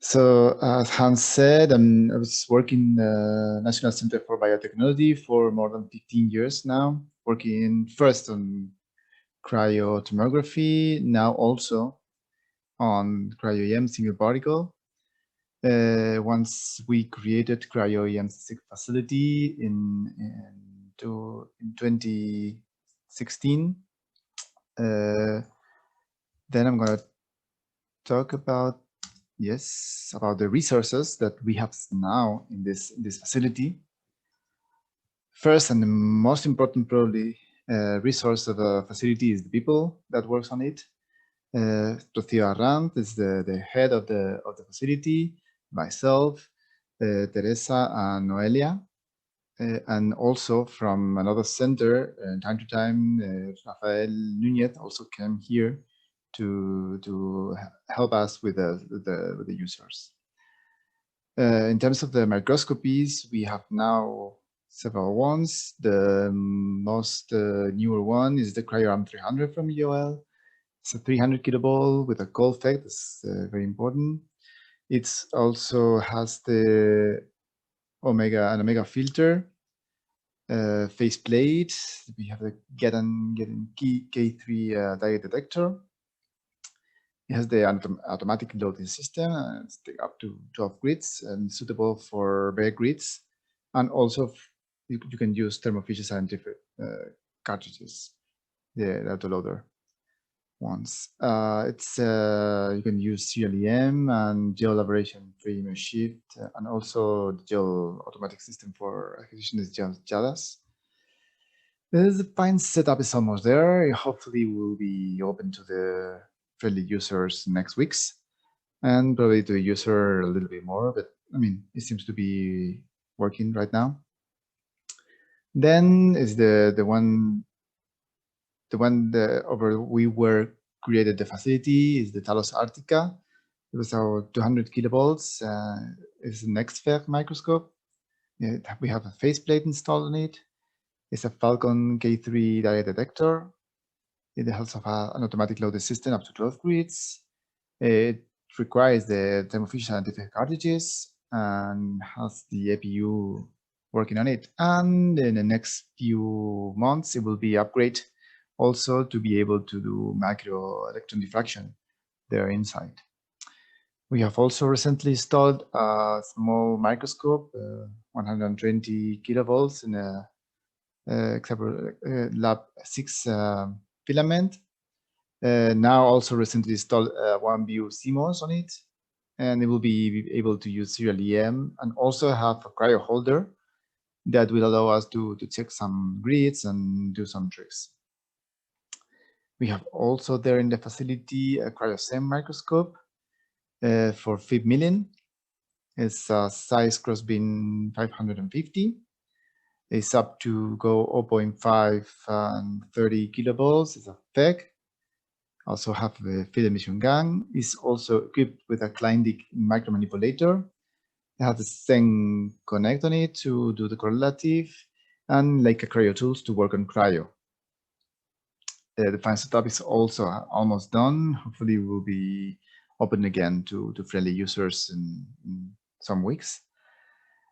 So as Hans said, I was working in the National Center for Biotechnology for more than 15 years now, working first on cryotomography, now also on Cryo-EM single particle. Once we created Cryo-EM facility in 2016, then I'm going to talk about the resources that we have now in this facility. First and the most important probably resource of the facility is the people that works on it. Rocío Arranz is the head of the facility, myself, Teresa and Noelia, and also from another center, time to time, Rafael Núñez also came here to help us with the users. In terms of the microscopies, we have now several ones. The most newer one is the Cryo-EM 300 from EOL. It's a 300 kiloball with a cold effect. That's very important. It also has the an omega filter, face plate. We have the Getten K3 dye detector. It has the automatic loading system. It's up to 12 grids and suitable for bare grids. And also you can use Thermo Fisher Scientific cartridges, the autoloader ones. You can use CLEM and gel aberration free image shift, and also the gel automatic system for acquisition is JADAS. The fine setup is almost there. Hopefully we'll be open to the friendly users next weeks, and probably to the user a little bit more, but I mean, it seems to be working right now. Then is the one over we were created the facility is the Talos Arctica. It was our 200 kilovolts. It's an NEXT-Discovery microscope. We have a faceplate installed on it. It's a Falcon K3 dye detector. It also has an automatic loaded system up to 12 grids. It requires the Thermo Fisher Scientific cartridges and has the APU working on it. And in the next few months, it will be upgraded also to be able to do macro electron diffraction there inside. We have also recently installed a small microscope, 120 kilovolts in a lab 6 filament. Now also recently installed one view CMOS on it, and it will be able to use serial EM and also have a cryo holder that will allow us to check some grids and do some tricks. We have also there in the facility a cryo-SEM microscope for FIB milling. It's a size crossbeam 550. It's up to go 0.5 and 30 kilovolts. It's a FEC. Also have a field emission gun. It's also equipped with a Kleindick micromanipulator. It has the same connect on it to do the correlative and like a cryo tools to work on cryo. The fine setup is also almost done. Hopefully we'll be open again to friendly users in some weeks.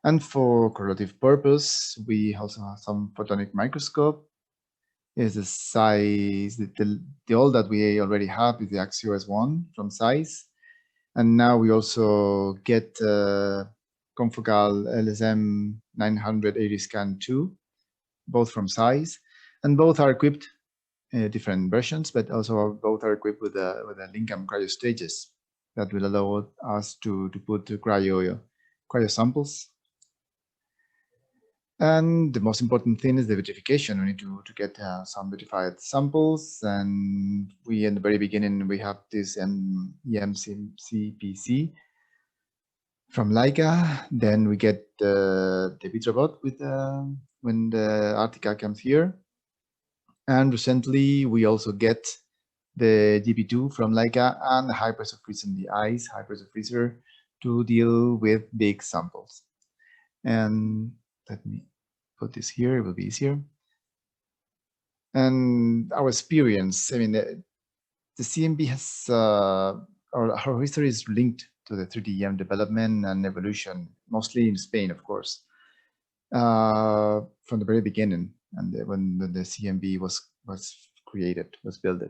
And for correlative purpose, we also have some photonic microscope. Is the size, the all that we already have is the Axio S1 from size. And now we also get confocal LSM 980 scan 2, both from size, and both are equipped different versions, but also both are equipped with a Lincoln cryo stages that will allow us to put cryo samples. And the most important thing is the vitrification. We need to get some vitrified samples, and we in the very beginning we have this EMCPC from Leica. Then we get the VitroBot with when the Arctica comes here. And recently, we also get the GP2 from Leica and the high pressure freezer in the ice, high pressure freezer to deal with big samples. And let me put this here, it will be easier. And our experience, I mean, the CNB has, our history is linked the 3D development and evolution, mostly in Spain, of course, from the very beginning, and when the CNB was created, was built.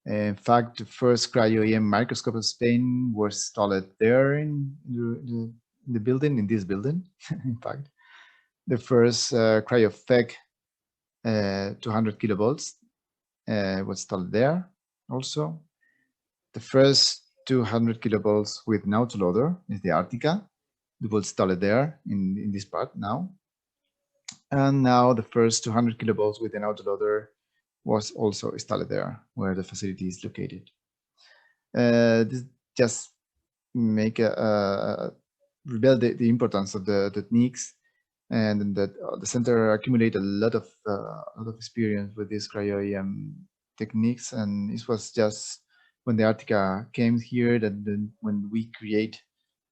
In fact, the first Cryo-EM microscope in Spain was installed there in the building, in this building. In fact, the first Cryo-FEC 200 kilovolts was installed there also. The first 200 kilovolts with an autoloader is the Arctica. It was installed there in this part now. And now the first 200 kilovolts with an autoloader was also installed there, where the facility is located. This just make reveal the importance of the techniques, and that the center accumulate a lot of experience with these Cryo-EM techniques. And it was just when the Arctica came here that when we create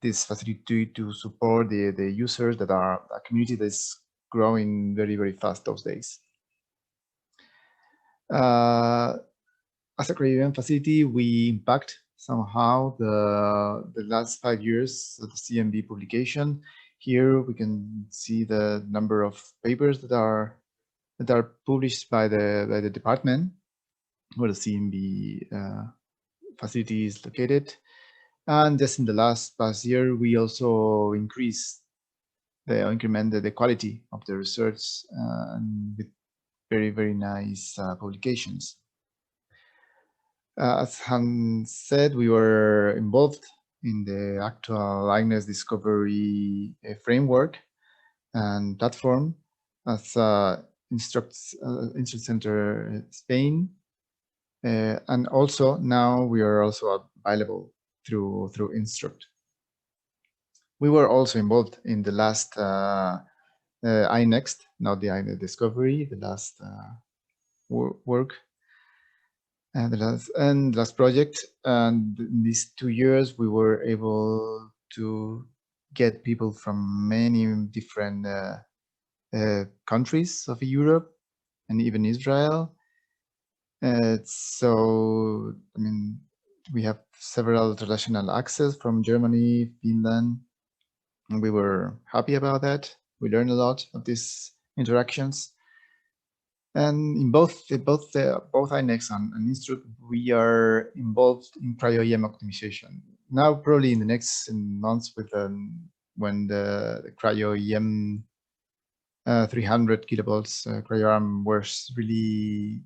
this facility to support the users that are a community that's growing very, very fast those days. As a Cryo-EM facility, we impact somehow the last 5 years of the CNB publication. Here we can see the number of papers that are published by the department where the CNB facility is located. And just in the past year, we also incremented the quality of the research and with very, very nice publications. As Hans said, we were involved in the actual iNEXT-Discovery framework and platform as Instruct Center Spain. And also now we are also available through Instruct. We were also involved in the last iNEXT, not the iNEXT-Discovery, the last work. And the last project, and in these 2 years we were able to get people from many different countries of Europe and even Israel. So I mean, we have several international access from Germany, Finland, and we were happy about that. We learned a lot of these interactions. And in both iNEXT and Instruct, we are involved in Cryo-EM optimization. Now, probably in the next months, with when the Cryo-EM 300 kilovolts cryo-arm was really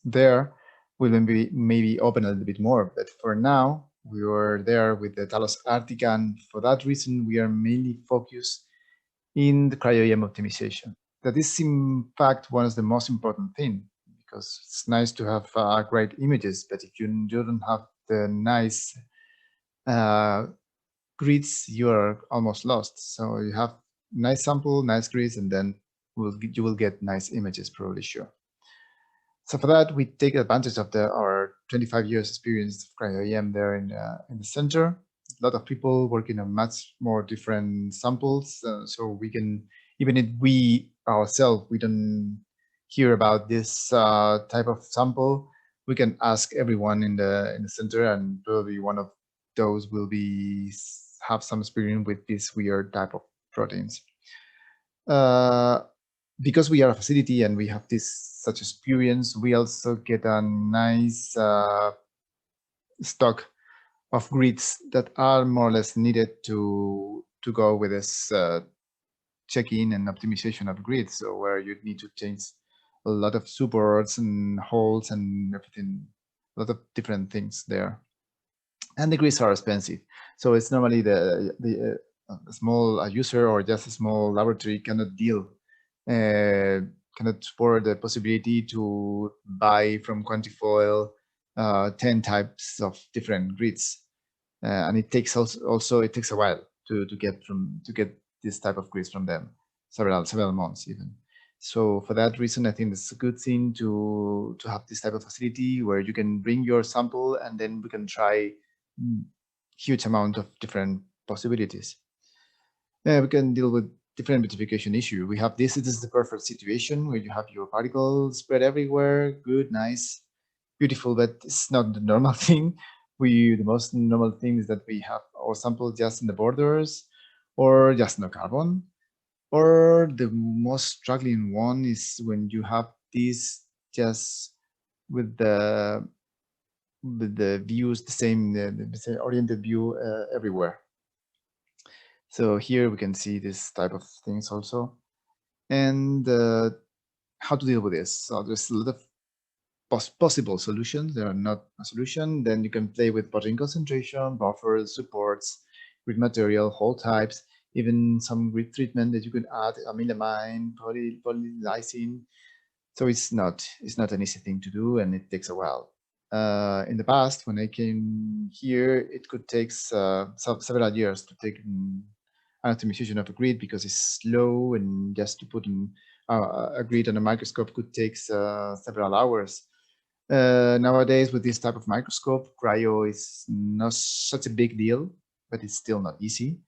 there, we'll maybe open a little bit more. But for now, we were there with the Talos Arctica, and for that reason, we are mainly focused in the Cryo-EM optimization. That is, in fact, one of the most important things, because it's nice to have great images, but if you don't have the nice grids, you are almost lost. So you have nice sample, nice grids, and then you will get nice images, probably, sure. So for that, we take advantage of our 25 years experience of Cryo-EM there in the center. A lot of people working on much more different samples, so we can, even if we ourselves we don't hear about this type of sample, we can ask everyone in the center, and probably one of those will have some experience with this weird type of proteins. Because we are a facility and we have such experience, we also get a nice stock of grids that are more or less needed to go with this check-in and optimization of grids. So where you need to change a lot of supports and holes and everything, a lot of different things there. And the grids are expensive. So it's normally the small user or just a small laboratory cannot support the possibility to buy from Quantifoil 10 types of different grids. And it takes it takes a while to get this type of grids from them, several months even. So for that reason, I think it's a good thing to have this type of facility where you can bring your sample and then we can try huge amount of different possibilities. We can deal with different vitrification issue. We have this is the perfect situation where you have your particles spread everywhere, good, nice, beautiful, but it's not the normal thing. The most normal thing is that we have our sample just in the borders or just no carbon. Or the most struggling one is when you have this just with the views the same oriented view everywhere. So here we can see this type of things also, and how to deal with this. So there's a lot of possible solutions. There are not a solution. Then you can play with protein concentration, buffers, supports, grid material, whole types, even some grid treatment that you can add amylamine, polylysine. So it's not an easy thing to do, and it takes a while. In the past, when I came here, it could take several years to take an optimization of a grid because it's slow, and just to put a grid on a microscope could take several hours. Nowadays, with this type of microscope, cryo is not such a big deal, but it's still not easy.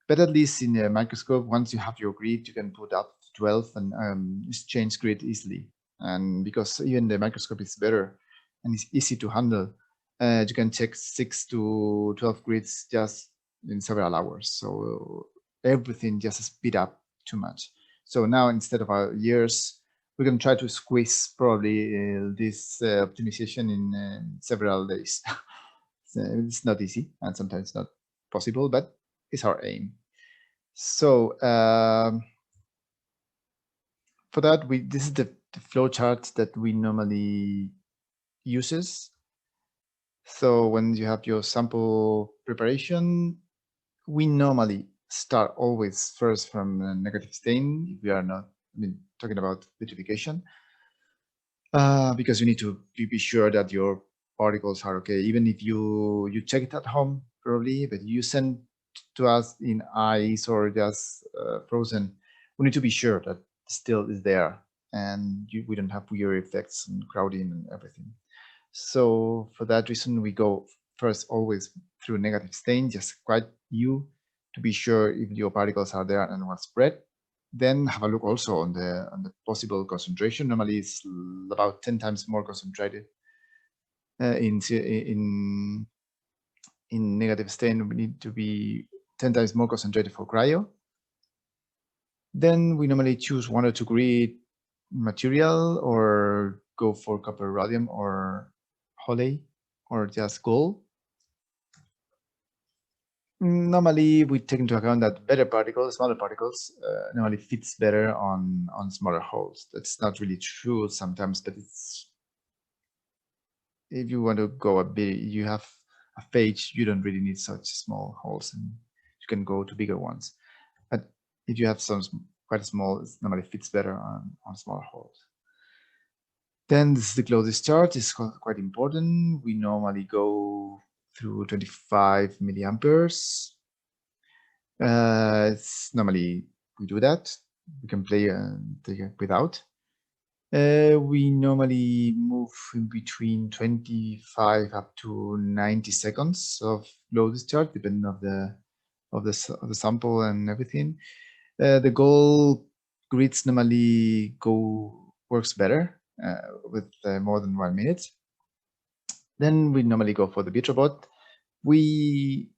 But at least in a microscope, once you have your grid, you can put up 12 and exchange grid easily. And because even the microscope is better and it's easy to handle, you can check 6 to 12 grids just in several hours. So everything just speed up too much. So now instead of years, we're going to try to squeeze probably this optimization in several days. So it's not easy and sometimes not possible, but it's our aim. So for that, this is the flow chart that we normally uses. So when you have your sample preparation, we normally start always first from a negative stain. If we are not talking about vitrification, because you need to be sure that your particles are okay. Even if you check it at home, probably, but you send to us in ice or just frozen, we need to be sure that still is there and we don't have weird effects and crowding and everything. So for that reason, we go first always through negative stain, just quite you to be sure if your particles are there and well spread. Then have a look also on the possible concentration. Normally it's about 10 times more concentrated in negative stain. We need to be 10 times more concentrated for cryo. Then we normally choose 1 or 2 grid material or go for copper rhodium or Holey or just gold. Normally, we take into account that better particles, smaller particles, normally fits better on smaller holes. That's not really true sometimes, but it's if you want to go a bit, you have a phage, you don't really need such small holes, and you can go to bigger ones. But if you have some quite small, it normally fits better on smaller holes. Then this is the closest chart. It's quite important. We normally go through 25 milliamperes. It's normally we do that. We can play take it without. We normally move in between 25 up to 90 seconds of low discharge, depending of the sample and everything. The goal grids normally works better with more than 1 minute. Then we normally go for the VitroBot. We,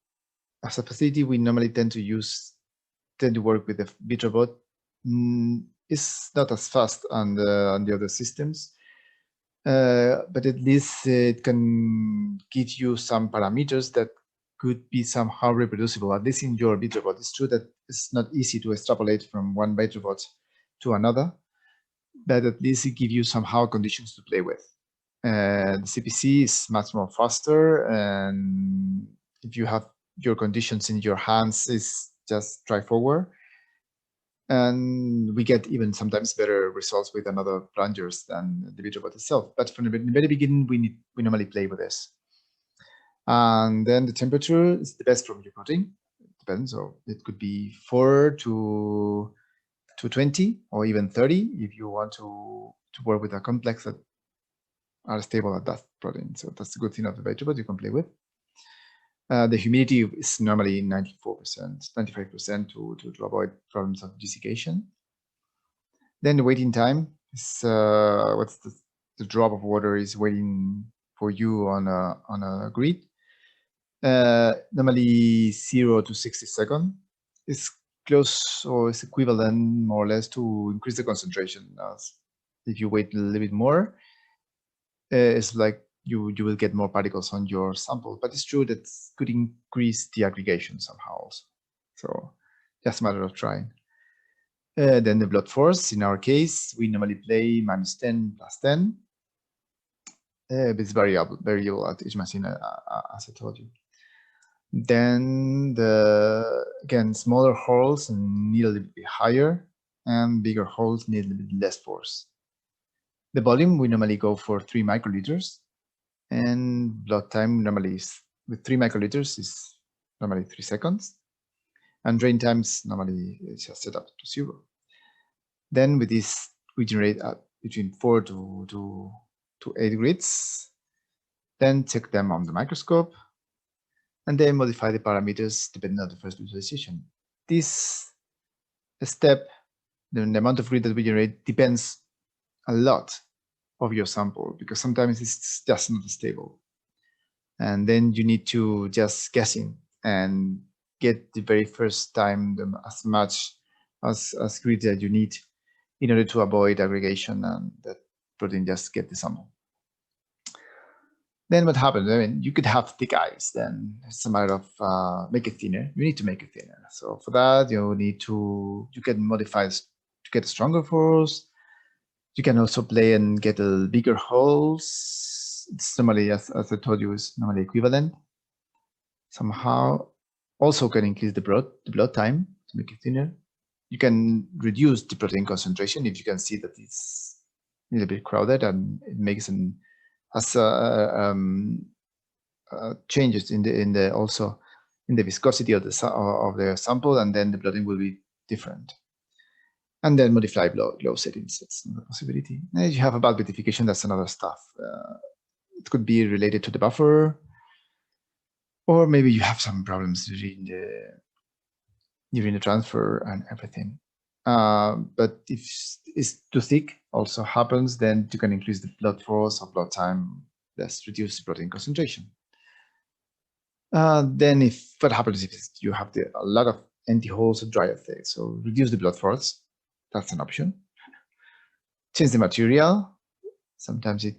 as a facility, we normally tend to work with the VitroBot. It's not as fast on the other systems, but at least it can give you some parameters that could be somehow reproducible, at least in your VitroBot. It's true that it's not easy to extrapolate from one VitroBot to another, but at least it gives you somehow conditions to play with. The CPC is much more faster, and if you have your conditions in your hands, it's just try forward. And we get even sometimes better results with another plungers than the VitroBot itself. But from the very beginning, we normally play with this. And then the temperature is the best from your coating. It depends. So it could be 4 to 20 or even 30 if you want to work with a complex that are stable at that protein. So that's the good thing of the VitroBot you can play with. The humidity is normally 94%, 95% to avoid problems of desiccation. Then the waiting time is what's the drop of water is waiting for you on a grid. Normally 0 to 60 seconds is close or is equivalent more or less to increase the concentration. If you wait a little bit more, it's like you will get more particles on your sample, but it's true that could increase the aggregation somehow also. So just a matter of trying. Then the blood force, in our case, we normally play -10 + 10. It's variable at each machine, as I told you. Then again, smaller holes need a little bit higher, and bigger holes need a little bit less force. The volume, we normally go for 3 microliters, and blood time normally is, with 3 microliters, is normally 3 seconds. And drain times normally is just set up to 0. Then with this, we generate between 4 to 8 grids, then check them on the microscope, and then modify the parameters depending on the first visualization. This step, the amount of grid that we generate, depends a lot of your sample, because sometimes it's just not stable. And then you need to just guessing and get the very first time as much as grid that you need in order to avoid aggregation and that protein just get the sample. Then what happens? I mean, you could have thick eyes. Then it's a matter of make it thinner. You need to make it thinner. So for that, you can modify to get stronger force. You can also play and get a bigger holes. It's normally, as I told you, is normally equivalent. Somehow, also can increase the blood time to make it thinner. You can reduce the protein concentration if you can see that it's a little bit crowded, and it makes changes in the viscosity of the sample, and then the blooding will be different. And then modify glow settings. That's another possibility. And if you have a bulk vitrification, that's another stuff. It could be related to the buffer, or maybe you have some problems during the transfer and everything. But if it's too thick, also happens, then you can increase the blood force or blood time, that's reduce the protein concentration. Then what happens if you have a lot of empty holes or dry effect? So reduce the blood force. That's an option. Change the material. Sometimes it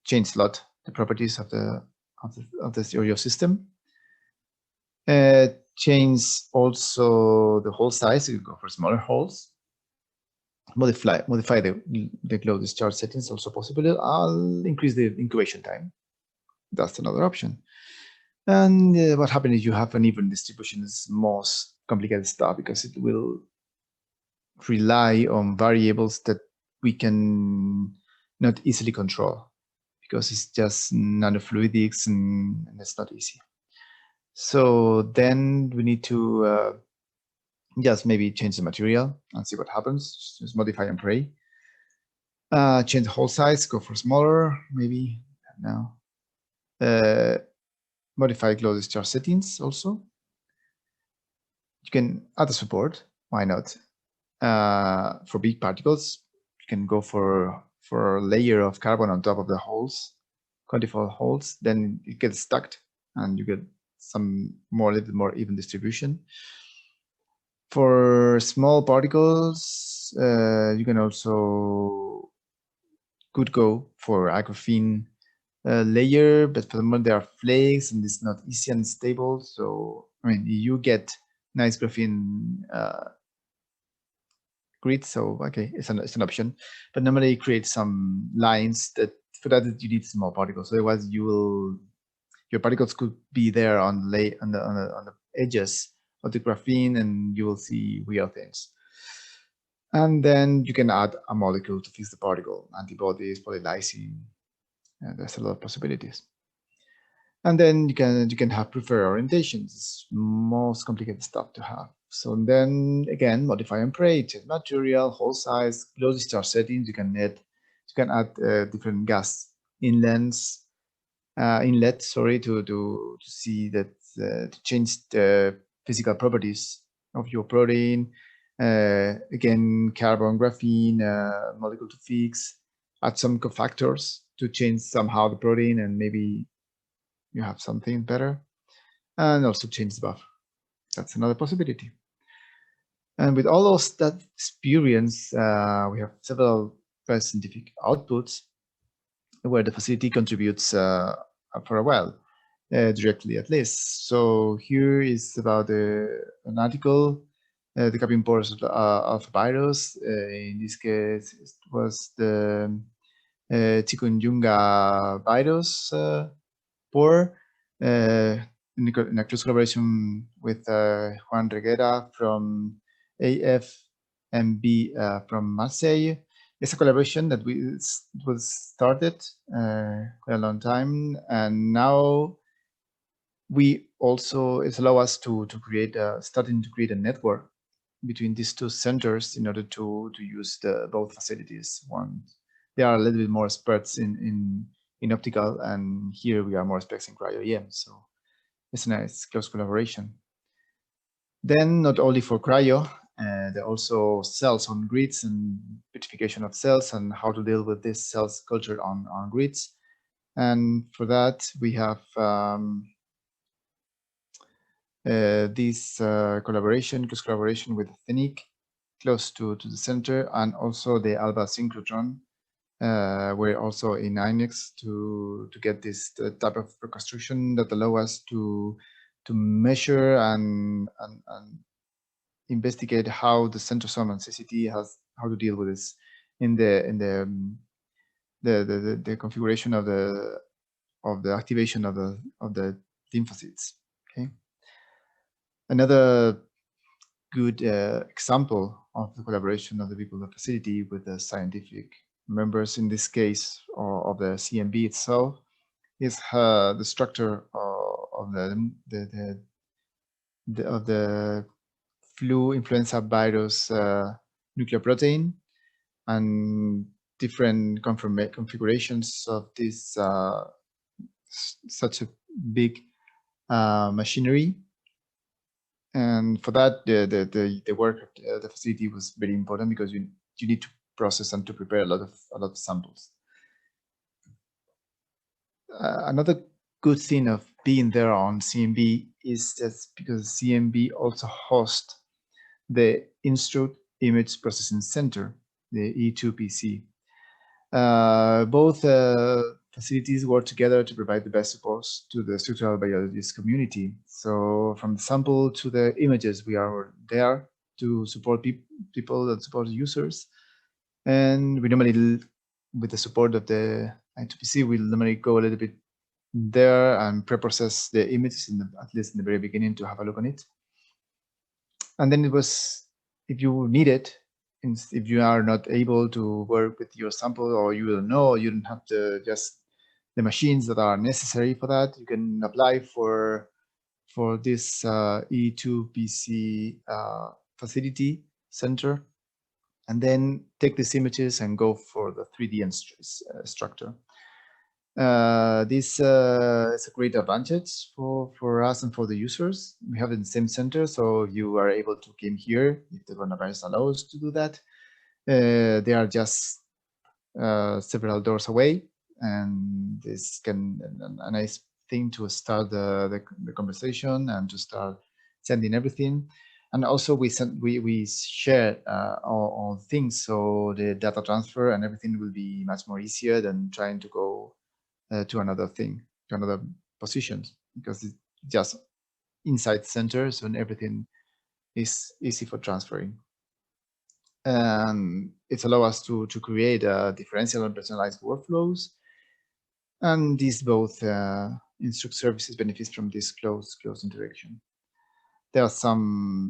changes a lot the properties of your system. Change also the hole size. You go for smaller holes. Modify the glow discharge settings, also possible. I'll increase the incubation time. That's another option. And what happens if you have an even distribution is most complicated stuff, because it will rely on variables that we can not easily control, because it's just nanofluidics and it's not easy. So then we need to just maybe change the material and see what happens. Just modify and pray. Change the hole size, go for smaller, maybe now. Modify glow discharge settings also. You can add a support, why not? For big particles, you can go for a layer of carbon on top of the holes, quantifiable holes, then it gets stuck and you get some a little bit more even distribution. For small particles, you can also could go for a graphene layer, but for the moment there are flakes and it's not easy and stable. So I mean, you get nice graphene grid, so okay, it's an option, but normally you create some lines that for that you need small particles. Otherwise, your particles could be there on the edges of the graphene, and you will see weird things. And then you can add a molecule to fix the particle, antibodies, polylysine, and there's a lot of possibilities. And then you can have preferred orientations. It's most complicated stuff to have. So then again, modify and pray, change material, hole size, glow discharge settings. You can add different gas inlet, sorry, to see that to change the physical properties of your protein. Again, carbon, graphene, molecule to fix, add some cofactors to change somehow the protein, and maybe you have something better. and also change the buffer. That's another possibility. And with all of that experience, we have several very scientific outputs where the facility contributes for a while, directly at least. So here is about an article, the capping pores of a virus. In this case, it was the chikungunya virus pore, in a close collaboration with Juan Reguera from AFMB from Marseille. It's a collaboration that was started quite a long time, and now we also it's allow us to create starting to create a network between these two centers in order to use both facilities. One, they are a little bit more experts in optical, and here we are more experts in cryo-EM. So it's a nice close collaboration. Then not only for cryo, there are also cells on grids and beautification of cells and how to deal with this cells culture on grids. And for that, we have this close collaboration with THENIC close to the center, and also the ALBA synchrotron. We're also in iNEXT to get this type of reconstruction that allow us to measure and investigate how the centrosome and CCT has how to deal with this in the configuration of the activation of the lymphocytes. Okay. Another good example of the collaboration of the people of the facility with the scientific members, in this case, of the CNB itself, is the structure of the flu influenza virus nucleoprotein and different configurations of this such a big machinery. And for that, the work of the facility was very important because you need to process and to prepare a lot of samples. Another good thing of being there on CNB is that because CNB also hosts the Instruct Image Processing Center, the E2PC. Both facilities work together to provide the best supports to the structural biologist community. So from the sample to the images, we are there to support people that support users. And we normally, with the support of the I2PC, we'll normally go a little bit there and pre-process the images, at least in the very beginning, to have a look on it. And then it was, if you need it, if you are not able to work with your sample, or you don't know, you don't have just the machines that are necessary for that, you can apply for this E2PC facility center, and then take these images and go for the 3D structure. This is a great advantage for us and for the users. We have it in the same center, so you are able to come here if the coronavirus allows to do that. They are just several doors away, and this can a nice thing to start the conversation and to start sending everything. And also we share all things, so the data transfer and everything will be much more easier than trying to go to another thing, to another position, because it's just inside centers and everything is easy for transferring. And it's allow us to create differential and personalized workflows. And these both Instruct services benefits from this close interaction. There are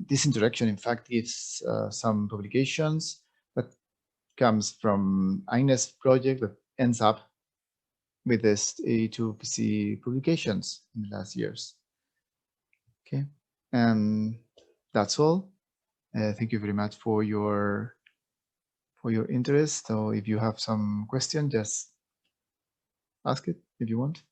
this interaction, in fact, gives some publications that comes from iNEXT project that ends up with this E2PC publications in the last years. Okay, and that's all. Thank you very much for your interest. So if you have some question, just ask it if you want.